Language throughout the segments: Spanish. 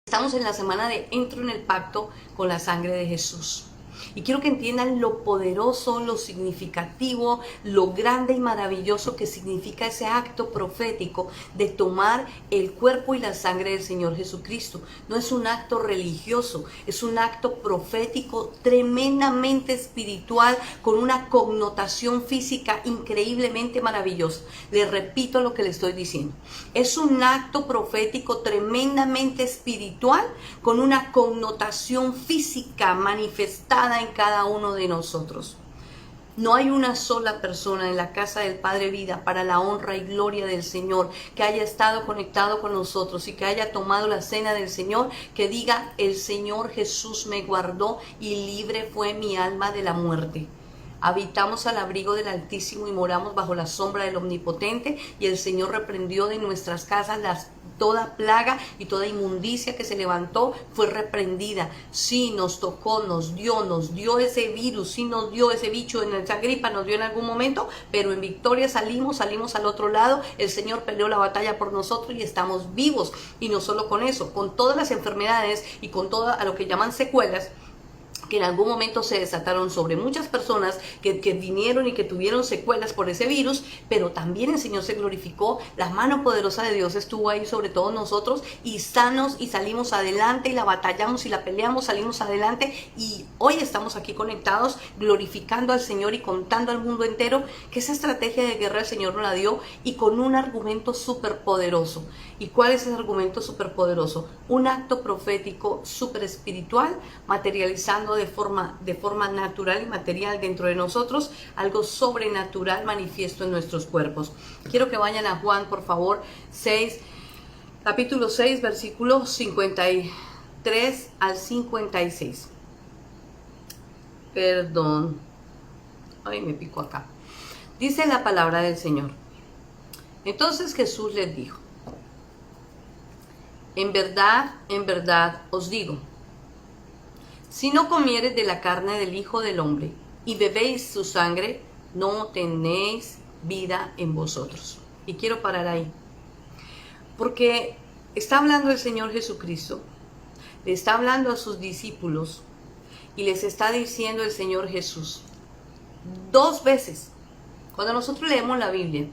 Estamos en la semana de entro en el pacto con la sangre de Jesús. Y quiero que entiendan lo poderoso, lo significativo, lo grande y maravilloso que significa ese acto profético de tomar el cuerpo y la sangre del Señor Jesucristo. No es un acto religioso, es un acto profético tremendamente espiritual con una connotación física increíblemente maravillosa. Les repito lo que les estoy diciendo. Es un acto profético tremendamente espiritual con una connotación física manifestada en cada uno de nosotros. No hay una sola persona en la casa del Padre Vida para la honra y gloria del Señor que haya estado conectado con nosotros y que haya tomado la cena del Señor, que diga: el Señor Jesús me guardó y libre fue mi alma de la muerte. Habitamos al abrigo del Altísimo y moramos bajo la sombra del Omnipotente, y el Señor reprendió de nuestras casas toda plaga y toda inmundicia que se levantó fue reprendida. Sí, nos tocó, nos dio ese virus, sí nos dio ese bicho, en esa gripa nos dio en algún momento, pero en victoria salimos al otro lado. El Señor peleó la batalla por nosotros y estamos vivos. Y no solo con eso, con todas las enfermedades y con todo a lo que llaman secuelas, que en algún momento se desataron sobre muchas personas que vinieron y que tuvieron secuelas por ese virus, pero también el Señor se glorificó, la mano poderosa de Dios estuvo ahí sobre todos nosotros, y sanos, y salimos adelante, y la batallamos y la peleamos, salimos adelante, y hoy estamos aquí conectados, glorificando al Señor y contando al mundo entero que esa estrategia de guerra el Señor nos la dio, y con un argumento súper poderoso. ¿Y cuál es ese argumento súper poderoso? Un acto profético súper espiritual, materializando de forma natural y material dentro de nosotros, algo sobrenatural manifiesto en nuestros cuerpos. Quiero que vayan a Juan, por favor, capítulo 6, versículos 53 al 56. Perdón. Ay, me pico acá. Dice la palabra del Señor. Entonces Jesús les dijo: en verdad os digo, si no comiereis de la carne del Hijo del Hombre y bebéis su sangre, no tenéis vida en vosotros. Y quiero parar ahí, porque está hablando el Señor Jesucristo, le está hablando a sus discípulos, y les está diciendo el Señor Jesús dos veces. Cuando nosotros leemos la Biblia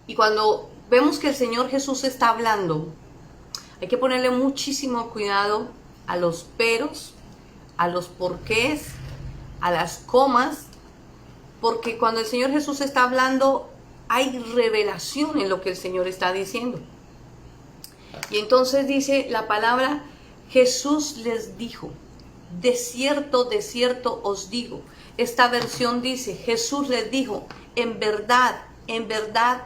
y cuando vemos que el Señor Jesús está hablando, hay que ponerle muchísimo cuidado a los peros, a los porqués, a las comas, porque cuando el Señor Jesús está hablando hay revelación en lo que el Señor está diciendo. Y entonces dice la palabra: Jesús les dijo, de cierto os digo. Esta versión dice: Jesús les dijo, en verdad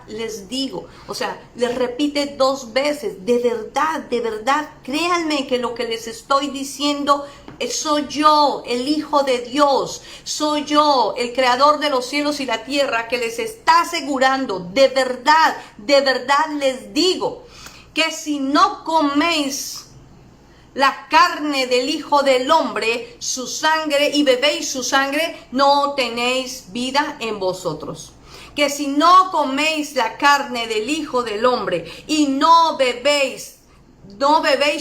les digo. O sea, les repite dos veces: de verdad, créanme que lo que les estoy diciendo soy yo, el Hijo de Dios, soy yo, el Creador de los cielos y la tierra, que les está asegurando, de verdad les digo, que si no coméis la carne del Hijo del Hombre, su sangre, y bebéis su sangre, no tenéis vida en vosotros. Que si no coméis la carne del Hijo del Hombre y no bebéis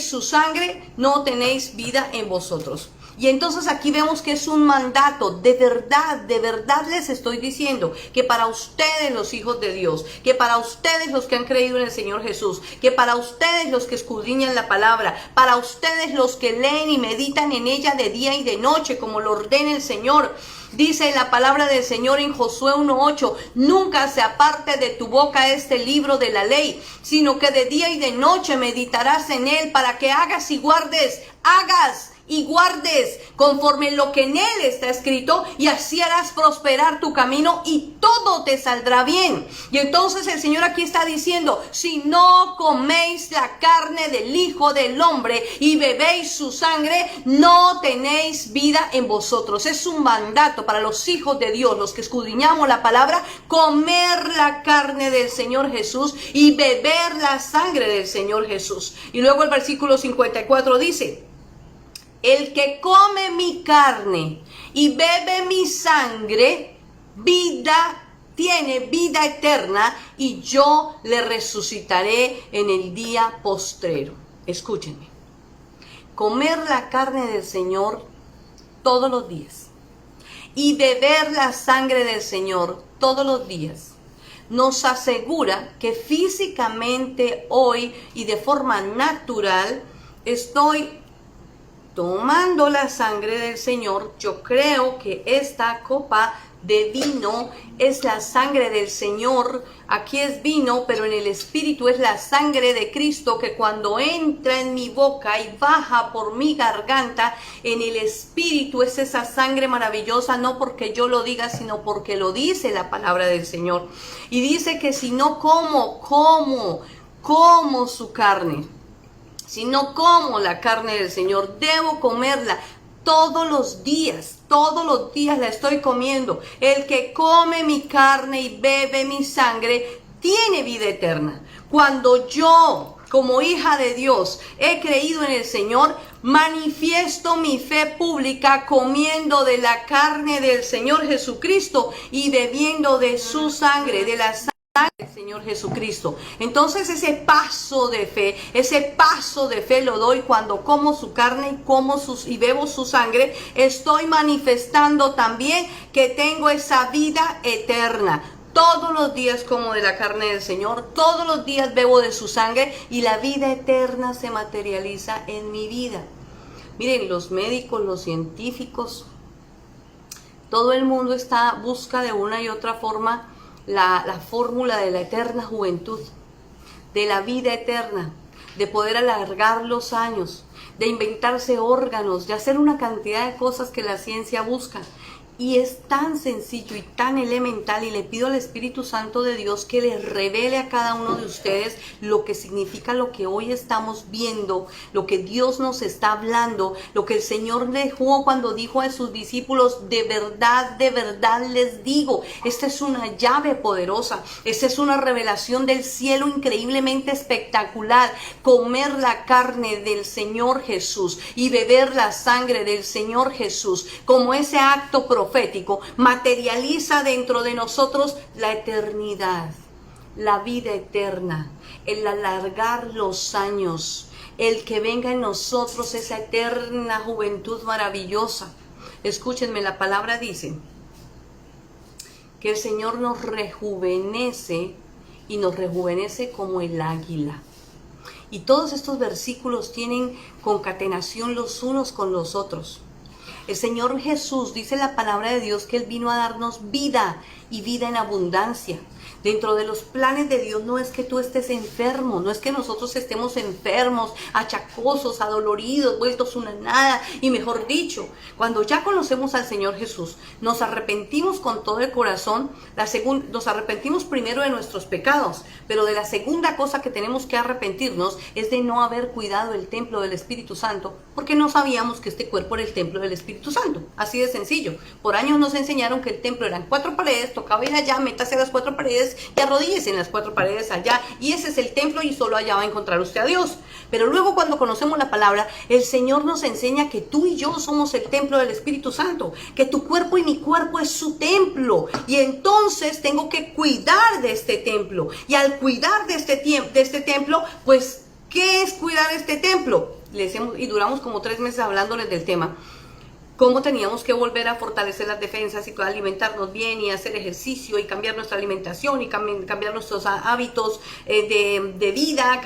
su sangre, no tenéis vida en vosotros. Y entonces aquí vemos que es un mandato. De verdad les estoy diciendo que para ustedes, los hijos de Dios, que para ustedes, los que han creído en el Señor Jesús, que para ustedes, los que escudriñan la palabra, para ustedes, los que leen y meditan en ella de día y de noche, como lo ordena el Señor. Dice la palabra del Señor en Josué 1:8: nunca se aparte de tu boca este libro de la ley, sino que de día y de noche meditarás en él, para que hagas y guardes conforme lo que en él está escrito, y así harás prosperar tu camino y todo te saldrá bien. Y entonces el Señor aquí está diciendo: si no coméis la carne del Hijo del Hombre y bebéis su sangre, no tenéis vida en vosotros. Es un mandato para los hijos de Dios, los que escudriñamos la palabra, comer la carne del Señor Jesús y beber la sangre del Señor Jesús. Y luego el versículo 54 dice: el que come mi carne y bebe mi sangre, tiene vida eterna, y yo le resucitaré en el día postrero. escúchenme, comer la carne del Señor todos los días y beber la sangre del Señor todos los días nos asegura que físicamente hoy y de forma natural estoy tomando la sangre del Señor. Yo creo que esta copa de vino es la sangre del Señor. Aquí es vino, pero en el espíritu es la sangre de Cristo que cuando entra en mi boca y baja por mi garganta, en el espíritu es esa sangre maravillosa, no porque yo lo diga, sino porque lo dice la palabra del Señor. Y dice que si no como su carne, si no como la carne del Señor, debo comerla todos los días la estoy comiendo. El que come mi carne y bebe mi sangre tiene vida eterna. Cuando yo, como hija de Dios, he creído en el Señor, manifiesto mi fe pública comiendo de la carne del Señor Jesucristo y bebiendo de su sangre, de la sangre del Señor Jesucristo. Entonces ese paso de fe lo doy cuando como su carne y bebo su sangre. Estoy manifestando también que tengo esa vida eterna. Todos los días como de la carne del Señor, todos los días bebo de su sangre y la vida eterna se materializa en mi vida. Miren, los médicos, los científicos, todo el mundo busca de una y otra forma la fórmula de la eterna juventud, de la vida eterna, de poder alargar los años, de inventarse órganos, de hacer una cantidad de cosas que la ciencia busca. Y es tan sencillo y tan elemental, y le pido al Espíritu Santo de Dios que les revele a cada uno de ustedes lo que significa lo que hoy estamos viendo, lo que Dios nos está hablando, lo que el Señor dejó cuando dijo a sus discípulos: de verdad les digo. Esta es una llave poderosa, esta es una revelación del cielo increíblemente espectacular. Comer la carne del Señor Jesús y beber la sangre del Señor Jesús, como ese acto profético, materializa dentro de nosotros la eternidad, la vida eterna, el alargar los años, el que venga en nosotros esa eterna juventud maravillosa. Escúchenme, la palabra dice que el Señor nos rejuvenece y nos rejuvenece como el águila. Y todos estos versículos tienen concatenación los unos con los otros. El Señor Jesús, dice la palabra de Dios, que Él vino a darnos vida y vida en abundancia. Dentro de los planes de Dios no es que tú estés enfermo, no es que nosotros estemos enfermos, achacosos, adoloridos, vueltos una nada. Y mejor dicho, cuando ya conocemos al Señor Jesús, nos arrepentimos con todo el corazón. Nos arrepentimos primero de nuestros pecados, pero de la segunda cosa que tenemos que arrepentirnos es de no haber cuidado el templo del Espíritu Santo, porque no sabíamos que este cuerpo era el templo del Espíritu Santo. Así de sencillo. Por años nos enseñaron que el templo eran 4 paredes, tocaba ir allá, métase a las 4 paredes y arrodíllese en las 4 paredes allá, y ese es el templo y solo allá va a encontrar usted a Dios. Pero luego, cuando conocemos la palabra, el Señor nos enseña que tú y yo somos el templo del Espíritu Santo, que tu cuerpo y mi cuerpo es su templo, y entonces tengo que cuidar de este templo. Y al cuidar de este templo, pues, ¿qué es cuidar este templo? Y duramos como 3 meses hablándoles del tema. Cómo teníamos que volver a fortalecer las defensas y alimentarnos bien y hacer ejercicio y cambiar nuestra alimentación y cambiar nuestros hábitos de vida,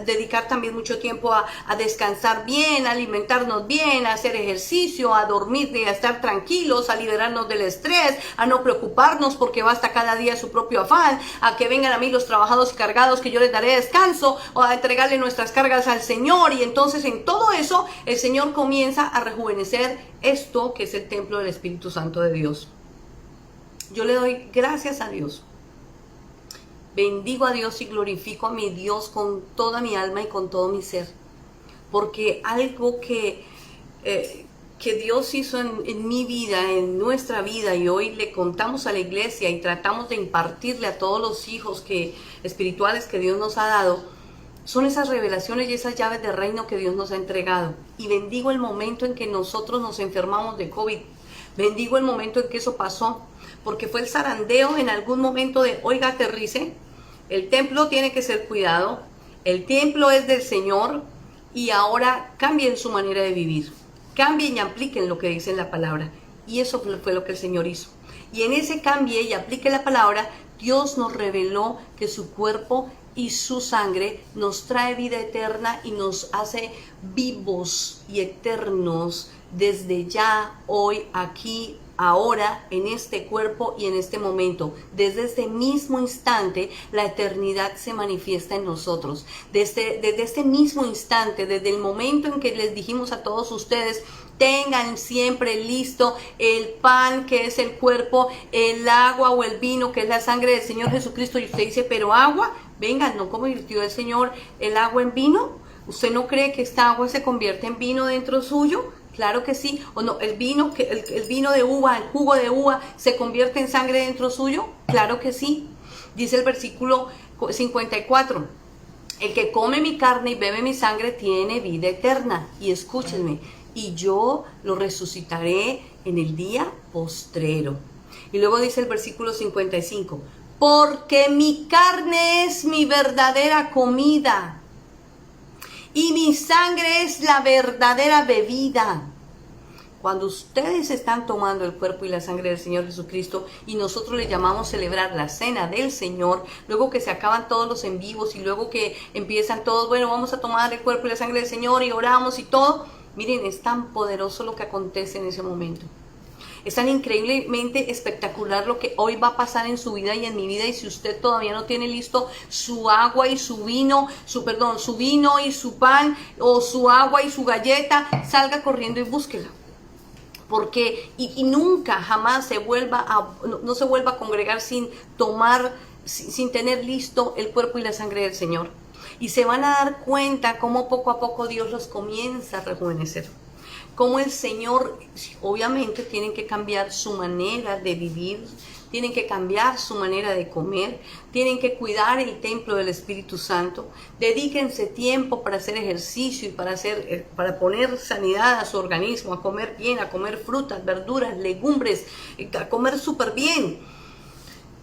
dedicar también mucho tiempo a descansar bien, a alimentarnos bien, a hacer ejercicio, a dormir y a estar tranquilos, a liberarnos del estrés, a no preocuparnos porque basta cada día su propio afán, a que vengan a mí los trabajados y cargados que yo les daré descanso, o a entregarle nuestras cargas al Señor. Y entonces en todo eso el Señor comienza a rejuvenecer esto que es el templo del Espíritu Santo de Dios. Yo le doy gracias a Dios, bendigo a Dios y glorifico a mi Dios con toda mi alma y con todo mi ser, porque algo que Dios hizo en mi vida, en nuestra vida, y hoy le contamos a la iglesia y tratamos de impartirle a todos los hijos espirituales que Dios nos ha dado, son esas revelaciones y esas llaves de reino que Dios nos ha entregado. Y bendigo el momento en que nosotros nos enfermamos de COVID. Bendigo el momento en que eso pasó, porque fue el zarandeo en algún momento de: oiga, aterrice, el templo tiene que ser cuidado, el templo es del Señor, y ahora cambien su manera de vivir. Cambien y apliquen lo que dice en la palabra. Y eso fue lo que el Señor hizo. Y en ese cambie y aplique la palabra, Dios nos reveló que su cuerpo y su sangre nos trae vida eterna y nos hace vivos y eternos desde ya, hoy, aquí, ahora, en este cuerpo y en este momento. Desde este mismo instante, la eternidad se manifiesta en nosotros. Desde este mismo instante, desde el momento en que les dijimos a todos ustedes, tengan siempre listo el pan que es el cuerpo, el agua o el vino que es la sangre del Señor Jesucristo. Y usted dice, pero agua, venga, ¿no convirtió el Señor el agua en vino? ¿Usted no cree que esta agua se convierte en vino dentro suyo? Claro que sí. O no, el vino de uva, el jugo de uva, ¿se convierte en sangre dentro suyo? Claro que sí. Dice el versículo 54. El que come mi carne y bebe mi sangre tiene vida eterna. Y escúchenme, y yo lo resucitaré en el día postrero. Y luego dice el versículo 55. Porque mi carne es mi verdadera comida y mi sangre es la verdadera bebida. Cuando ustedes están tomando el cuerpo y la sangre del Señor Jesucristo y nosotros le llamamos celebrar la cena del Señor, luego que se acaban todos los en vivos y luego que empiezan todos, bueno, vamos a tomar el cuerpo y la sangre del Señor y oramos y todo, miren, es tan poderoso lo que acontece en ese momento. Es tan increíblemente espectacular lo que hoy va a pasar en su vida y en mi vida. Y si usted todavía no tiene listo su agua y su vino, su vino y su pan, o su agua y su galleta, salga corriendo y búsquela. Porque, y nunca, jamás no se vuelva a congregar sin tener listo el cuerpo y la sangre del Señor. Y se van a dar cuenta cómo poco a poco Dios los comienza a rejuvenecer. Como el Señor, obviamente tienen que cambiar su manera de vivir, tienen que cambiar su manera de comer, tienen que cuidar el templo del Espíritu Santo. Dedíquense tiempo para hacer ejercicio y para poner sanidad a su organismo, a comer bien, a comer frutas, verduras, legumbres, a comer súper bien.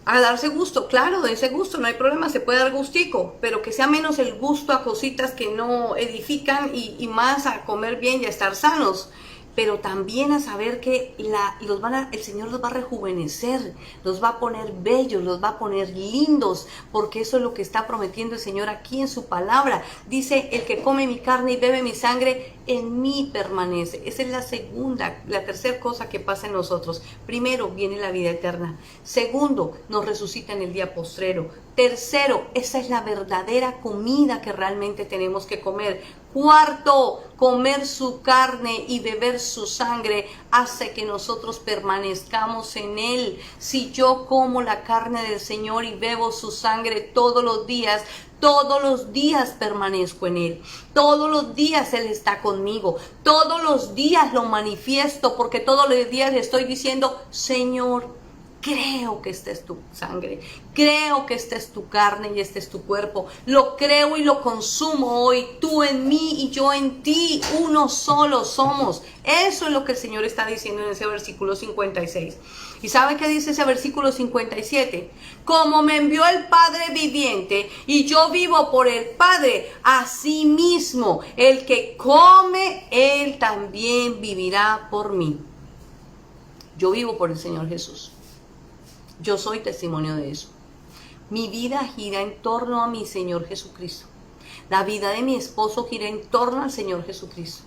A darse gusto, claro, dense gusto, no hay problema, se puede dar gustico, pero que sea menos el gusto a cositas que no edifican y más a comer bien y a estar sanos. Pero también a saber que el Señor los va a rejuvenecer, los va a poner bellos, los va a poner lindos, porque eso es lo que está prometiendo el Señor aquí en su palabra. Dice, el que come mi carne y bebe mi sangre, en mí permanece. Esa es la tercera cosa que pasa en nosotros. Primero, viene la vida eterna. Segundo, nos resucita en el día postrero. Tercero, esa es la verdadera comida que realmente tenemos que comer. Cuarto, comer su carne y beber su sangre hace que nosotros permanezcamos en Él. Si yo como la carne del Señor y bebo su sangre todos los días permanezco en Él. Todos los días Él está conmigo. Todos los días lo manifiesto porque todos los días le estoy diciendo, Señor, creo que esta es tu sangre, creo que esta es tu carne y este es tu cuerpo. Lo creo y lo consumo hoy. Tú en mí y yo en ti, uno solo somos. Eso es lo que el Señor está diciendo en ese versículo 56. ¿Y sabe qué dice ese versículo 57? Como me envió el Padre viviente y yo vivo por el Padre, así mismo el que come, él también vivirá por mí. Yo vivo por el Señor Jesús. Yo soy testimonio de eso. Mi vida gira en torno a mi Señor Jesucristo. La vida de mi esposo gira en torno al Señor Jesucristo.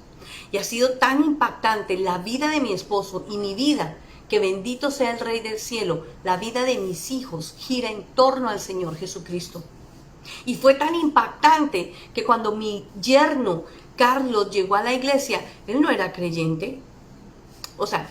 Y ha sido tan impactante la vida de mi esposo y mi vida, que bendito sea el Rey del cielo, la vida de mis hijos gira en torno al Señor Jesucristo. Y fue tan impactante que cuando mi yerno Carlos llegó a la iglesia, él no era creyente. O sea,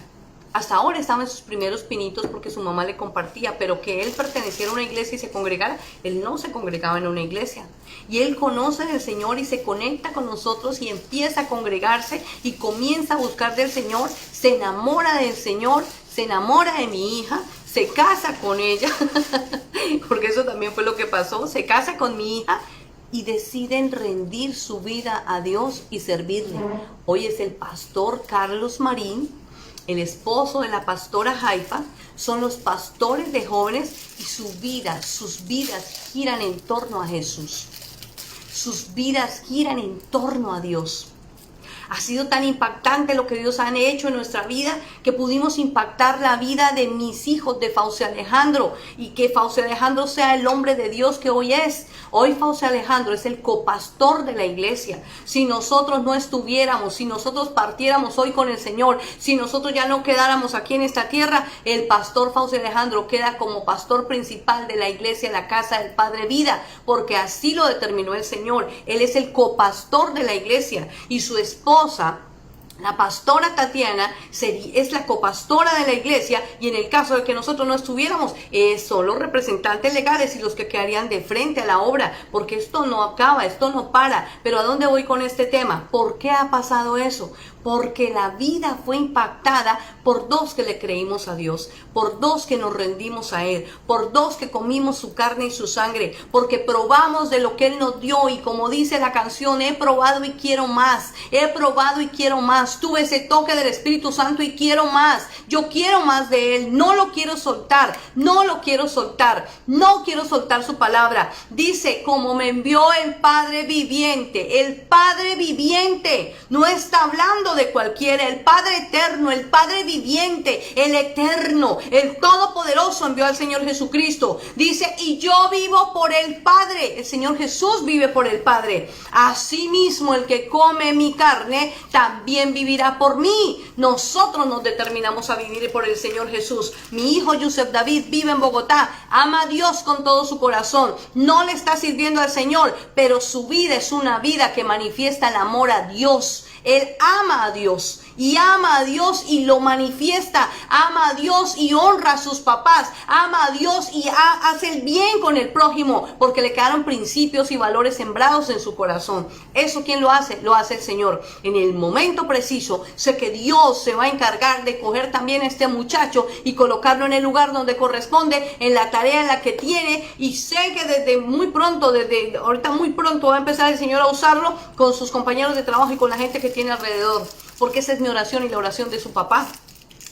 hasta ahora estaba en sus primeros pinitos porque su mamá le compartía, pero que él perteneciera a una iglesia y se congregara, él no se congregaba en una iglesia. Y él conoce del Señor y se conecta con nosotros y empieza a congregarse y comienza a buscar del Señor, se enamora del Señor, se enamora de mi hija, se casa con ella, porque eso también fue lo que pasó, se casa con mi hija y deciden rendir su vida a Dios y servirle. Hoy es el pastor Carlos Marín, el esposo de la pastora Jaifa, son los pastores de jóvenes y sus vidas giran en torno a Jesús. sus vidas giran en torno a Dios. Ha sido tan impactante lo que Dios ha hecho en nuestra vida que pudimos impactar la vida de mis hijos, de Fauci Alejandro, y que Fauci Alejandro sea el hombre de Dios que hoy es. Hoy Fauci Alejandro es el copastor de la iglesia. Si nosotros no estuviéramos, si nosotros partiéramos hoy con el Señor, si nosotros ya no quedáramos aquí en esta tierra, el pastor Fauci Alejandro queda como pastor principal de la iglesia, la casa del Padre Vida, porque así lo determinó el Señor. Él es el copastor de la iglesia y su esposa, la pastora Tatiana, es la copastora de la iglesia, y en el caso de que nosotros no estuviéramos, son los representantes legales y los que quedarían de frente a la obra, porque esto no acaba, esto no para. Pero ¿a dónde voy con este tema? ¿Por qué ha pasado eso? Porque la vida fue impactada por dos que le creímos a Dios, por dos que nos rendimos a Él, por dos que comimos su carne y su sangre, porque probamos de lo que Él nos dio, y como dice la canción, he probado y quiero más, he probado y quiero más, tuve ese toque del Espíritu Santo y quiero más, yo quiero más de Él, no lo quiero soltar, no lo quiero soltar, no quiero soltar su palabra. Dice, como me envió el Padre viviente, no está hablando de cualquiera, el Padre eterno, el Padre viviente, el eterno, el todopoderoso envió al Señor Jesucristo. Dice, y yo vivo por el Padre. El Señor Jesús vive por el Padre. Asimismo, el que come mi carne también vivirá por mí. Nosotros nos determinamos a vivir por el Señor Jesús. Mi hijo Yusef David vive en Bogotá, ama a Dios con todo su corazón, no le está sirviendo al Señor, pero su vida es una vida que manifiesta el amor a Dios. Él ama a Dios y lo manifiesta, ama a Dios y honra a sus papás, ama a Dios y hace el bien con el prójimo, porque le quedaron principios y valores sembrados en su corazón. ¿Eso quién lo hace? Lo hace el Señor. En el momento preciso, sé que Dios se va a encargar de coger también a este muchacho y colocarlo en el lugar donde corresponde, en la tarea en la que tiene, y sé que desde ahorita muy pronto va a empezar el Señor a usarlo con sus compañeros de trabajo y con la gente que tiene alrededor, porque esa es mi oración y la oración de su papá.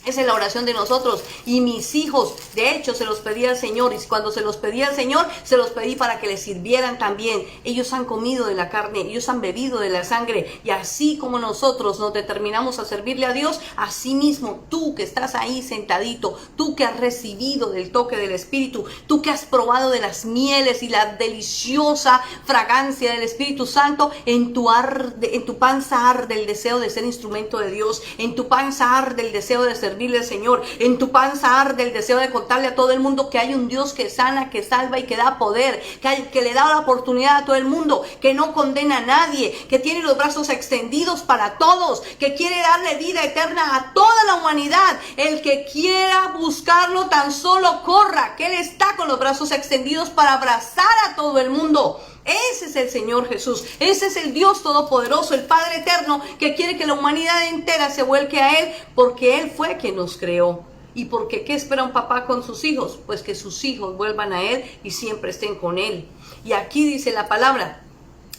Esa es la oración de nosotros y mis hijos. De hecho, se los pedí al Señor, y cuando se los pedí al Señor, se los pedí para que les sirvieran también. Ellos han comido de la carne, ellos han bebido de la sangre, y así como nosotros nos determinamos a servirle a Dios, así mismo tú que estás ahí sentadito, tú que has recibido del toque del Espíritu, tú que has probado de las mieles y la deliciosa fragancia del Espíritu Santo, en tu panza arde el deseo de ser instrumento de Dios, en tu panza arde el deseo de servirle al Señor, en tu panza arde el deseo de contarle a todo el mundo que hay un Dios que sana, que salva y que da poder, que le da la oportunidad a todo el mundo, que no condena a nadie, que tiene los brazos extendidos para todos, que quiere darle vida eterna a toda la humanidad. El que quiera buscarlo tan solo corra, que Él está con los brazos extendidos para abrazar a todo el mundo. Ese es el Señor Jesús, ese es el Dios todopoderoso, el Padre eterno, que quiere que la humanidad entera se vuelque a Él, porque Él fue quien nos creó. ¿Y porque qué espera un papá con sus hijos? Pues que sus hijos vuelvan a Él y siempre estén con Él. Y aquí dice la palabra,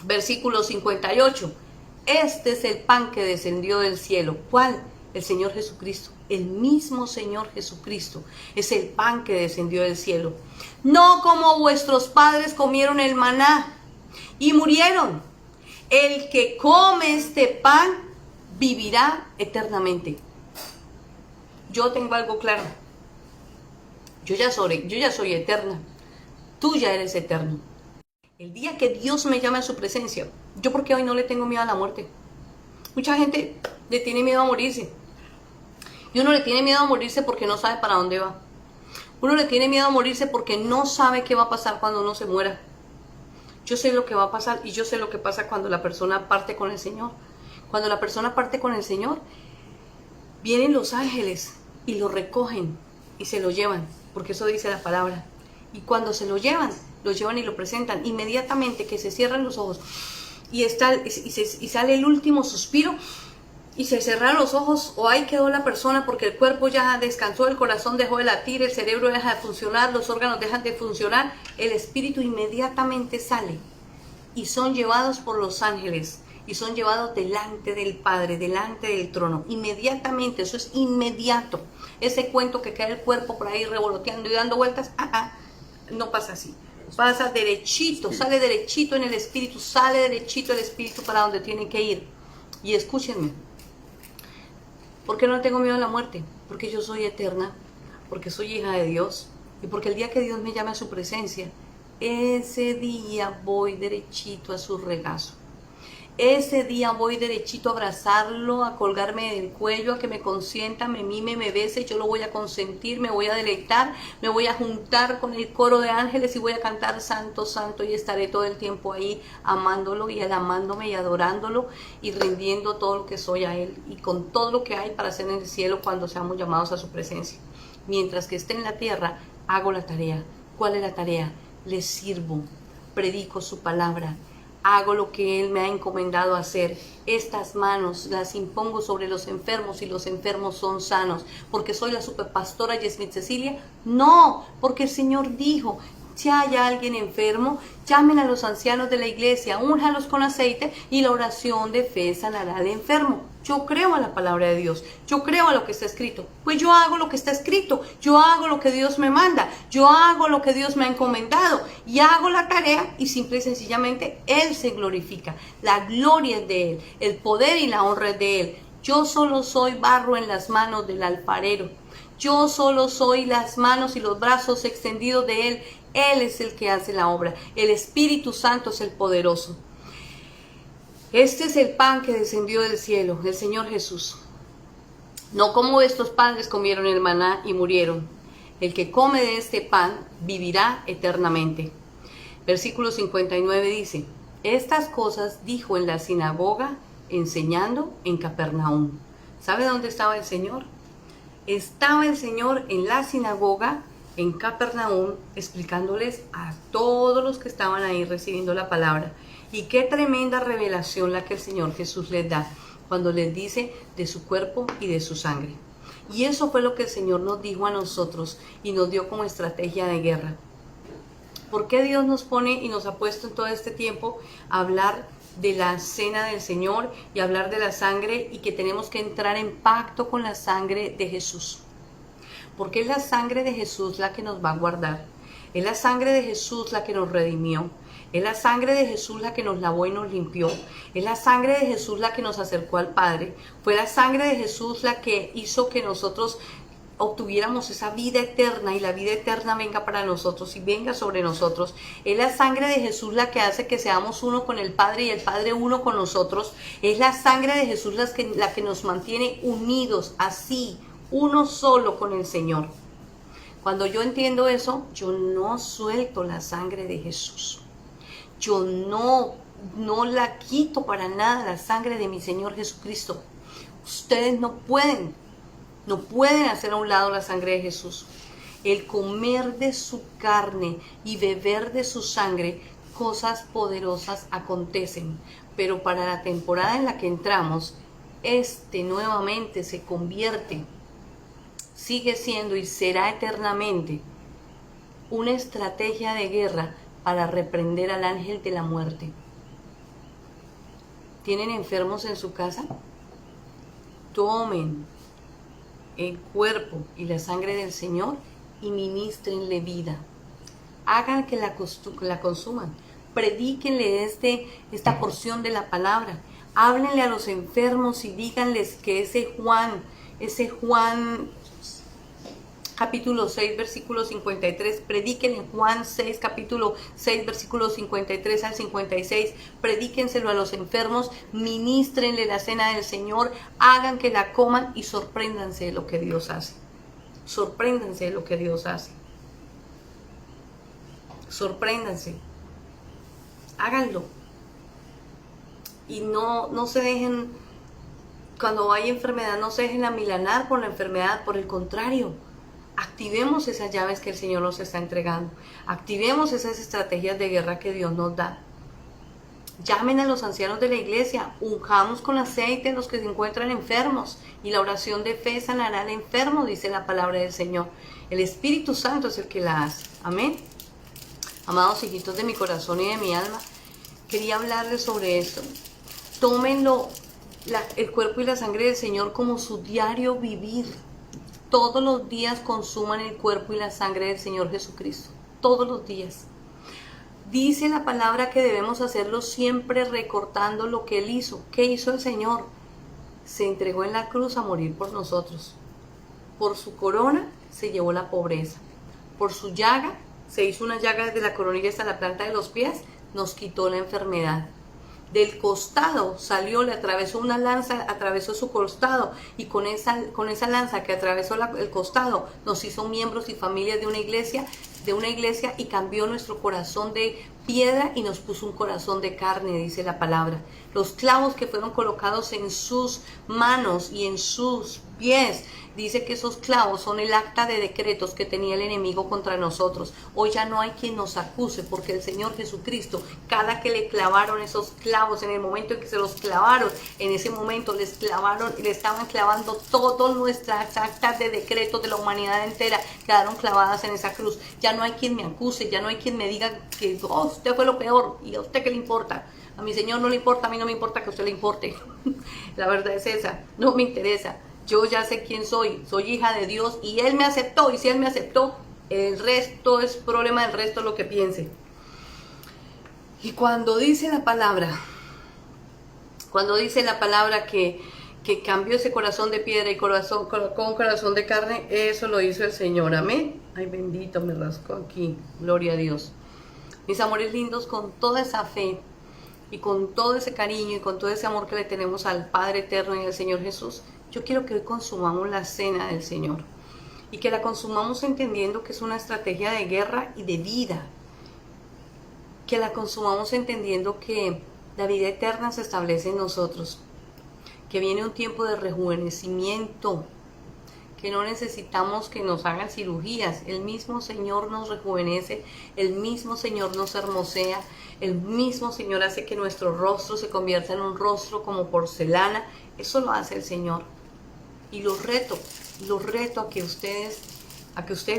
versículo 58, este es el pan que descendió del cielo. ¿Cuál? El Señor Jesucristo. El mismo Señor Jesucristo es el pan que descendió del cielo. No como vuestros padres comieron el maná y murieron. El que come este pan vivirá eternamente. Yo tengo algo claro. Yo ya soy eterna. Tú ya eres eterno. El día que Dios me llame a su presencia, yo porque hoy no le tengo miedo a la muerte. Mucha gente le tiene miedo a morirse. Y uno le tiene miedo a morirse porque no sabe para dónde va. Uno le tiene miedo a morirse porque no sabe qué va a pasar cuando uno se muera. Yo sé lo que va a pasar y yo sé lo que pasa cuando la persona parte con el Señor. Cuando la persona parte con el Señor, vienen los ángeles y lo recogen y se lo llevan, porque eso dice la palabra. Y cuando se lo llevan y lo presentan, inmediatamente que se cierran los ojos y sale el último suspiro, y se cerraron los ojos, o ahí quedó la persona porque el cuerpo ya descansó, el corazón dejó de latir, el cerebro deja de funcionar, los órganos dejan de funcionar, el espíritu inmediatamente sale y son llevados por los ángeles y son llevados delante del Padre, delante del trono. Inmediatamente, eso es inmediato. Ese cuento que queda el cuerpo por ahí revoloteando y dando vueltas, no pasa así. Pasa derechito, sale derechito en el espíritu, sale derechito el espíritu para donde tiene que ir. Y escúchenme, ¿por qué no tengo miedo a la muerte? Porque yo soy eterna, porque soy hija de Dios y porque el día que Dios me llame a su presencia, ese día voy derechito a su regazo. Ese día voy derechito a abrazarlo, a colgarme del cuello, a que me consienta, me mime, me bese. Yo lo voy a consentir, me voy a deleitar, me voy a juntar con el coro de ángeles y voy a cantar santo, santo, y estaré todo el tiempo ahí amándolo y él amándome y adorándolo y rindiendo todo lo que soy a él y con todo lo que hay para hacer en el cielo cuando seamos llamados a su presencia. Mientras que esté en la tierra, hago la tarea. ¿Cuál es la tarea? Le sirvo, predico su palabra. Hago lo que Él me ha encomendado hacer. Estas manos las impongo sobre los enfermos y los enfermos son sanos. ¿Porque soy la superpastora Yesmith Cecilia? No, porque el Señor dijo, si hay alguien enfermo, llamen a los ancianos de la iglesia, únjalos con aceite y la oración de fe sanará al enfermo. Yo creo a la palabra de Dios, yo creo a lo que está escrito, pues yo hago lo que está escrito, yo hago lo que Dios me manda, yo hago lo que Dios me ha encomendado y hago la tarea y simple y sencillamente Él se glorifica, la gloria es de Él, el poder y la honra es de Él. Yo solo soy barro en las manos del alfarero, yo solo soy las manos y los brazos extendidos de Él. Él es el que hace la obra, el Espíritu Santo es el poderoso. Este es el pan que descendió del cielo, el Señor Jesús. No como estos padres comieron el maná y murieron. El que come de este pan vivirá eternamente. Versículo 59 dice, estas cosas dijo en la sinagoga, enseñando en Capernaum. ¿Sabe dónde estaba el Señor? Estaba el Señor en la sinagoga, en Capernaum, explicándoles a todos los que estaban ahí recibiendo la palabra. Y qué tremenda revelación la que el Señor Jesús les da cuando les dice de su cuerpo y de su sangre. Y eso fue lo que el Señor nos dijo a nosotros y nos dio como estrategia de guerra. ¿Por qué Dios nos pone y nos ha puesto en todo este tiempo a hablar de la cena del Señor y hablar de la sangre y que tenemos que entrar en pacto con la sangre de Jesús? Porque es la sangre de Jesús la que nos va a guardar. Es la sangre de Jesús la que nos redimió. Es la sangre de Jesús la que nos lavó y nos limpió. Es la sangre de Jesús la que nos acercó al Padre. Fue la sangre de Jesús la que hizo que nosotros obtuviéramos esa vida eterna y la vida eterna venga para nosotros y venga sobre nosotros. Es la sangre de Jesús la que hace que seamos uno con el Padre y el Padre uno con nosotros. Es la sangre de Jesús la que nos mantiene unidos así, uno solo con el Señor. Cuando yo entiendo eso, yo no suelto la sangre de Jesús. Yo no la quito para nada, la sangre de mi Señor Jesucristo. Ustedes no pueden hacer a un lado la sangre de Jesús. El comer de su carne y beber de su sangre, cosas poderosas acontecen. Pero para la temporada en la que entramos, nuevamente se convierte, sigue siendo y será eternamente una estrategia de guerra para reprender al ángel de la muerte. ¿Tienen enfermos en su casa? Tomen el cuerpo y la sangre del Señor y ministrenle vida. Hagan que la consuman. Predíquenle esta porción de la palabra. Háblenle a los enfermos y díganles que ese Juan capítulo 6, versículo 53, prediquen en Juan 6, capítulo 6, versículo 53 al 56, predíquenselo a los enfermos, ministrenle la cena del Señor, hagan que la coman y sorpréndanse de lo que Dios hace. Sorpréndanse de lo que Dios hace. Sorpréndanse. Háganlo. Y no se dejen, cuando hay enfermedad, no se dejen amilanar por la enfermedad, por el contrario. Activemos esas llaves que el Señor nos está entregando. Activemos esas estrategias de guerra que Dios nos da. Llamen a los ancianos de la iglesia. Unjamos con aceite a los que se encuentran enfermos. Y la oración de fe sanará al enfermo, dice la palabra del Señor. El Espíritu Santo es el que la hace. Amén. Amados hijitos de mi corazón y de mi alma, quería hablarles sobre esto. Tómenlo, el cuerpo y la sangre del Señor como su diario vivir. Todos los días consuman el cuerpo y la sangre del Señor Jesucristo. Todos los días. Dice la palabra que debemos hacerlo siempre recortando lo que Él hizo. ¿Qué hizo el Señor? Se entregó en la cruz a morir por nosotros. Por su corona se llevó la pobreza. Por su llaga, se hizo una llaga desde la coronilla hasta la planta de los pies, nos quitó la enfermedad. Del costado salió, le atravesó una lanza, atravesó su costado, y con esa lanza que atravesó el costado nos hizo miembros y familias de una iglesia, y cambió nuestro corazón de piedra y nos puso un corazón de carne, dice la palabra. Los clavos que fueron colocados en sus manos y en sus pies, dice que esos clavos son el acta de decretos que tenía el enemigo contra nosotros. Hoy ya no hay quien nos acuse, porque el Señor Jesucristo, cada que le clavaron esos clavos, en el momento en que se los clavaron, en ese momento le estaban clavando todas nuestras actas de decretos de la humanidad entera, quedaron clavadas en esa cruz. Ya no hay quien me acuse, ya no hay quien me diga que usted fue lo peor, y a usted qué le importa. A mi Señor no le importa, a mí no me importa que a usted le importe. La verdad es esa, no me interesa. Yo ya sé quién soy hija de Dios, y Él me aceptó, y si Él me aceptó, el resto es problema del resto, lo que piense. Y cuando dice la palabra que cambió ese corazón de piedra y con corazón de carne, eso lo hizo el Señor, amén. Ay, bendito, me rasco aquí, gloria a Dios. Mis amores lindos, con toda esa fe y con todo ese cariño y con todo ese amor que le tenemos al Padre eterno y al Señor Jesús, yo quiero que hoy consumamos la cena del Señor, y que la consumamos entendiendo que es una estrategia de guerra y de vida, que la consumamos entendiendo que la vida eterna se establece en nosotros, que viene un tiempo de rejuvenecimiento, que no necesitamos que nos hagan cirugías. El mismo Señor nos rejuvenece, el mismo Señor nos hermosea, el mismo Señor hace que nuestro rostro se convierta en un rostro como porcelana. Eso lo hace el Señor. Y los reto a que ustedes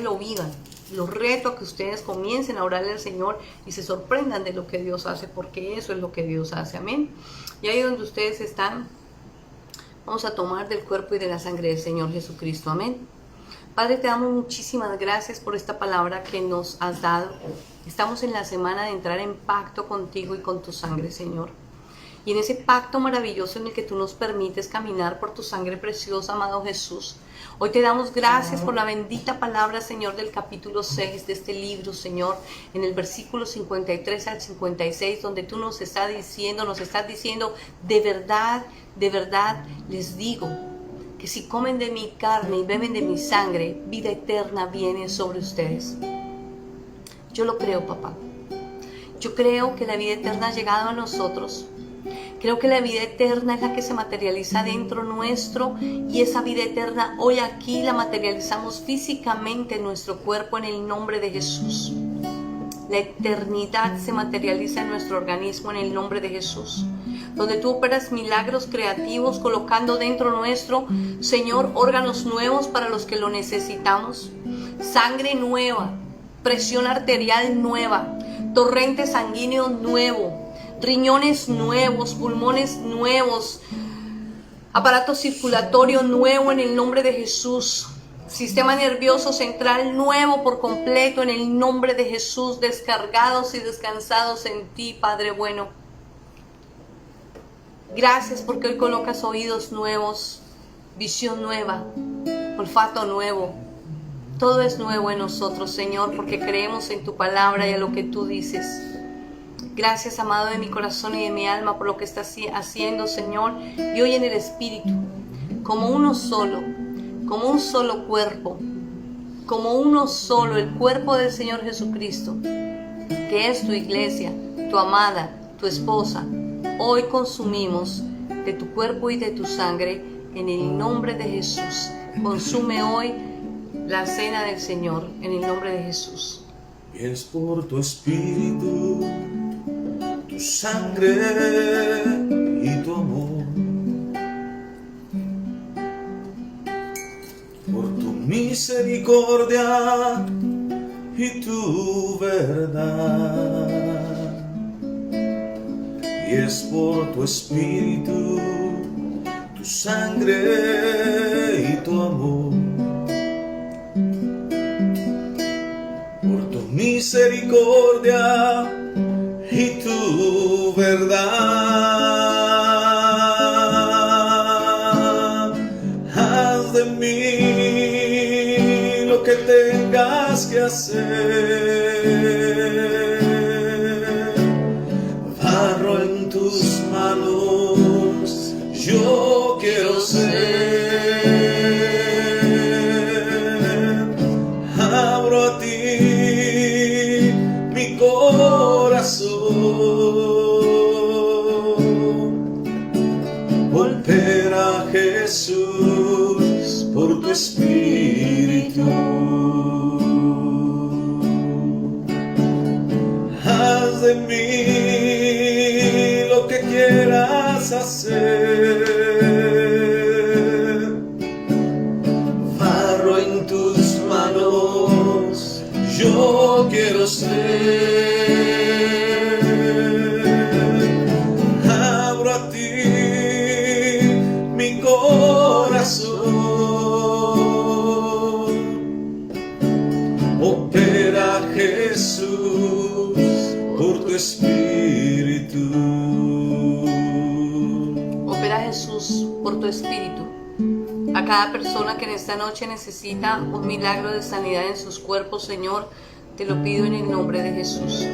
lo vivan. Los reto a que ustedes comiencen a orarle al Señor y se sorprendan de lo que Dios hace, porque eso es lo que Dios hace, amén. Y ahí donde ustedes están, vamos a tomar del cuerpo y de la sangre del Señor Jesucristo, amén. Padre, te damos muchísimas gracias por esta palabra que nos has dado. Estamos en la semana de entrar en pacto contigo y con tu sangre, Señor. Y en ese pacto maravilloso en el que tú nos permites caminar por tu sangre preciosa, amado Jesús, hoy te damos gracias por la bendita palabra, Señor, del capítulo 6 de este libro, Señor, en el versículo 53 al 56, donde tú nos estás diciendo, de verdad les digo, que si comen de mi carne y beben de mi sangre, vida eterna viene sobre ustedes. Yo lo creo, papá. Yo creo que la vida eterna ha llegado a nosotros. Creo que la vida eterna es la que se materializa dentro nuestro, y esa vida eterna hoy aquí la materializamos físicamente en nuestro cuerpo en el nombre de Jesús. La eternidad se materializa en nuestro organismo en el nombre de Jesús, donde tú operas milagros creativos colocando dentro nuestro, Señor, órganos nuevos para los que lo necesitamos, sangre nueva, presión arterial nueva, torrente sanguíneo nuevo, riñones nuevos, pulmones nuevos, aparato circulatorio nuevo en el nombre de Jesús, sistema nervioso central nuevo por completo en el nombre de Jesús, descargados y descansados en ti, Padre bueno. Gracias porque hoy colocas oídos nuevos, visión nueva, olfato nuevo. Todo es nuevo en nosotros, Señor, porque creemos en tu palabra y a lo que tú dices. Gracias, amado de mi corazón y de mi alma, por lo que estás haciendo, Señor. Y hoy en el Espíritu, como uno solo, como un solo cuerpo, como uno solo, el cuerpo del Señor Jesucristo, que es tu iglesia, tu amada, tu esposa. Hoy consumimos de tu cuerpo y de tu sangre en el nombre de Jesús. Consume hoy la cena del Señor en el nombre de Jesús. Y es por tu espíritu, tu sangre y tu amor, por tu misericordia y tu verdad. Y es por tu espíritu, tu sangre y tu amor, por tu misericordia y tu verdad. Haz de mí lo que tengas que hacer. Barro en tus manos, yo quiero ser. Abro a ti mi corazón. Volver a Jesús por tu espíritu. Haz de mí lo que quieras hacer. Barro en tus manos, yo quiero ser. Abro a ti mi corazón. Opera Jesús por tu espíritu. Opera Jesús por tu espíritu a cada persona que en esta noche necesita un milagro de sanidad en sus cuerpos, Señor. Te lo pido en el nombre de Jesús.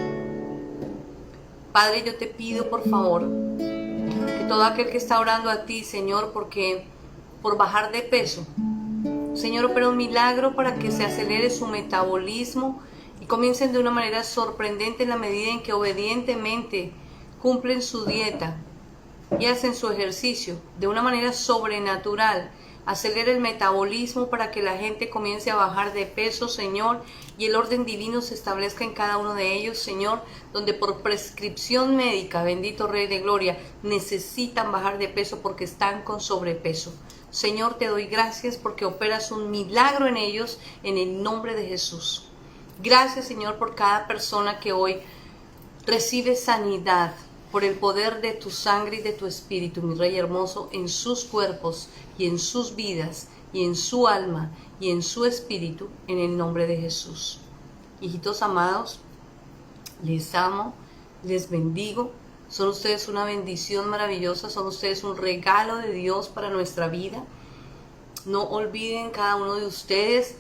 Padre, yo te pido por favor que todo aquel que está orando a ti, Señor, por bajar de peso, Señor, opera un milagro para que se acelere su metabolismo y comiencen de una manera sorprendente en la medida en que obedientemente cumplen su dieta y hacen su ejercicio de una manera sobrenatural. Acelera el metabolismo para que la gente comience a bajar de peso, Señor, y el orden divino se establezca en cada uno de ellos, Señor, donde por prescripción médica, bendito Rey de Gloria, necesitan bajar de peso porque están con sobrepeso. Señor, te doy gracias porque operas un milagro en ellos en el nombre de Jesús. Gracias, Señor, por cada persona que hoy recibe sanidad por el poder de tu sangre y de tu espíritu, mi Rey hermoso, en sus cuerpos y en sus vidas y en su alma y en su espíritu, en el nombre de Jesús. Hijitos amados, les amo, les bendigo. Son ustedes una bendición maravillosa, son ustedes un regalo de Dios para nuestra vida. No olviden cada uno de ustedes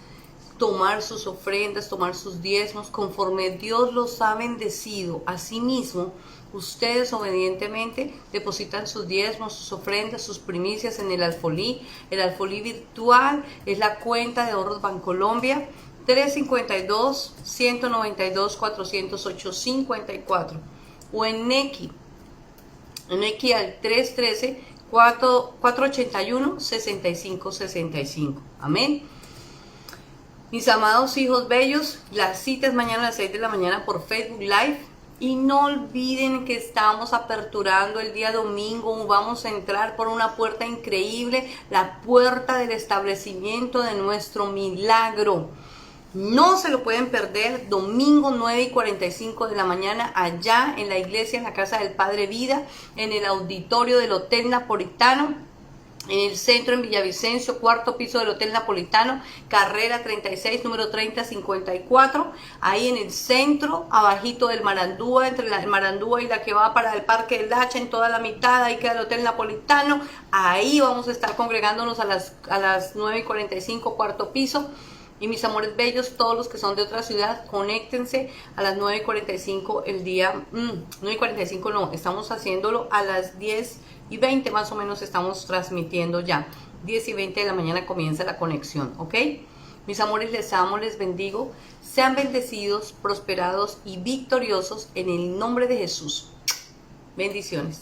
tomar sus ofrendas, tomar sus diezmos, conforme Dios los ha bendecido. Asimismo, ustedes obedientemente depositan sus diezmos, sus ofrendas, sus primicias en el alfolí. El alfolí virtual es la cuenta de ahorros Bancolombia 352-192-408-54 o en Nequi al 313-481-6565. Amén. Mis amados hijos bellos, la cita es mañana a las 6 de la mañana por Facebook Live. Y no olviden que estamos aperturando el día domingo. Vamos a entrar por una puerta increíble, la puerta del establecimiento de nuestro milagro. No se lo pueden perder, domingo 9:45 de la mañana, allá en la iglesia, en la casa del Padre Vida, en el auditorio del Hotel Napolitano, en el centro en Villavicencio, cuarto piso del Hotel Napolitano, carrera 36, número 3054, ahí en el centro, abajito del Marandúa, entre el Marandúa y la que va para el Parque del Dacha, en toda la mitad, ahí queda el Hotel Napolitano. Ahí vamos a estar congregándonos a las 9:45, cuarto piso. Y mis amores bellos, todos los que son de otra ciudad, conéctense a las 9:45 el día, 9:45 no, estamos haciéndolo a las 10:20 más o menos, estamos transmitiendo ya. 10:20 de la mañana comienza la conexión, ¿ok? Mis amores, les amo, les bendigo. Sean bendecidos, prosperados y victoriosos en el nombre de Jesús. Bendiciones.